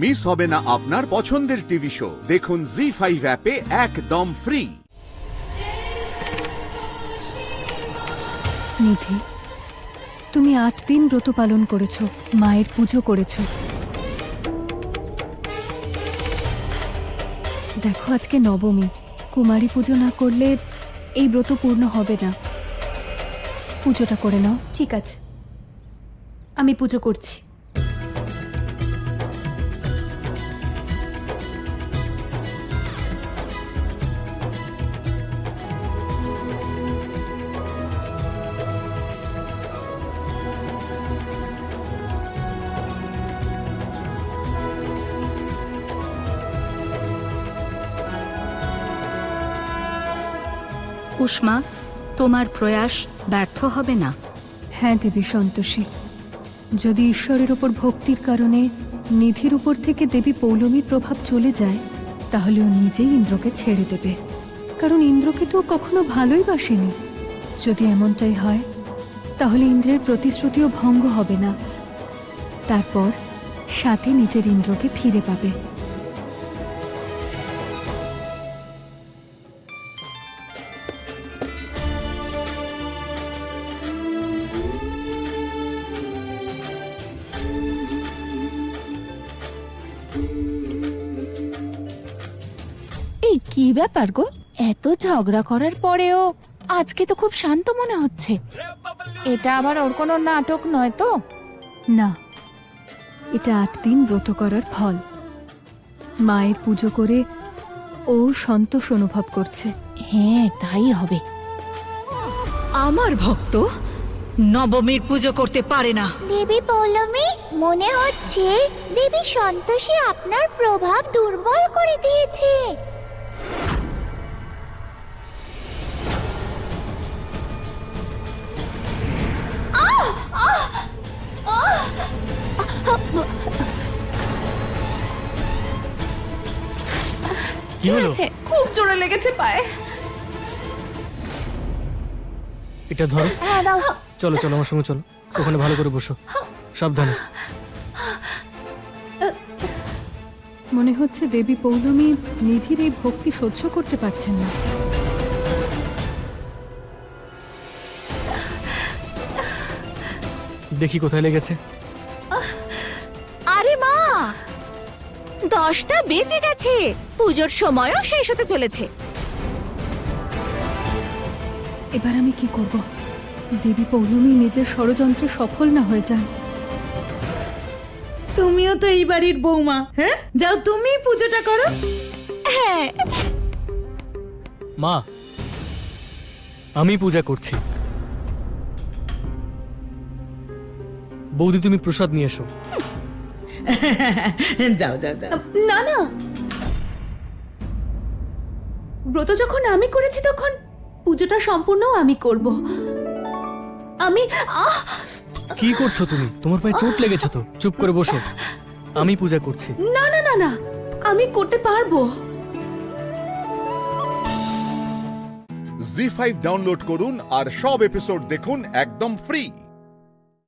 Miss হবে না আপনার পছন্দের টিভি শো। দেখুন জি5 অ্যাপে একদম ফ্রি। নিধি, তুমি 8 দিন ব্রত পালন করেছো, মায়ের পুজো করেছো। দেখো আজকে নবমী, কুমারী পুজো না করলে এই ব্রত পূর্ণ হবে না। পুজোটা করে নাও। ঠিক আছে, আমি পুজো করছি। উষ্মা, তোমার প্রয়াস ব্যর্থ হবে না। হ্যাঁ দেবী সন্তোষী, যদি ঈশ্বরের ওপর ভক্তির কারণে নিধির উপর থেকে দেবী পৌলমীর প্রভাব চলে যায়, তাহলে ও নিজেই ইন্দ্রকে ছেড়ে দেবে। কারণ ইন্দ্রকে তো ও কখনো ভালোই বাসেনি। যদি এমনটাই হয়, তাহলে ইন্দ্রের প্রতিশ্রুতিও ভঙ্গ হবে না। তারপর সাথে নিজের ইন্দ্রকে ফিরে পাবে। এই কি ব্যাপার গো, এত ঝগড়া করার পরেও আজকে তো খুব শান্ত মনে হচ্ছে। এটা আবার ওর কোনো নাটক নয় তো? না, এটা 8 দিন ব্রত করার ফল। মায়ের পুজো করে ও সন্তোষ অনুভব করছে। হ্যাঁ, তাই হবে। আমার ভক্ত নবমীর পুজো করতে পারে না। দেবী পৌলমী, মনে হচ্ছে দেবী সন্তোষী আপনার প্রভাব দুর্বল করে দিয়েছে। কি হলো? খুব জোরে লেগেছে পায়ে। এটা ধরো। হ্যাঁ দাও। চলো চলো আমার সঙ্গে চলো, ওখানে ভালো করে বসো, সাবধানে। মনে হচ্ছে দেবী পৌলমী নিধির এই ভক্তি সহ্য করতে পারছেন না। দেখি কোথায় লেগেছে। আরে মা, 10টা বেজে গেছে, পুজোর সময়ও শেষ হতে চলেছে। এবার আমি কি করব? দেবী পৌলমী নিজের ষড়যন্ত্রে সফল না হয়ে যান। তুমিও তো এই বাড়ির বৌমা, হ্যাঁ? যাও তুমি পুজোটা করো। হ্যাঁ, মা, আমি পূজা করছি। বৌদি তুমি প্রসাদ নিয়ে এসো। যাও যাও যাও। না না, ব্রত যখন আমি করেছি তখন পুজোটা সম্পূর্ণ আমি করব। আমি কি করছো তুমি? তোমার পায়ে চোট লেগেছে তো, চুপ করে বসো। আমি পূজা করছি। না না না না, আমি করতে পারবো। জি5 ডাউনলোড করুন আর সব এপিসোড দেখুন একদম ফ্রি।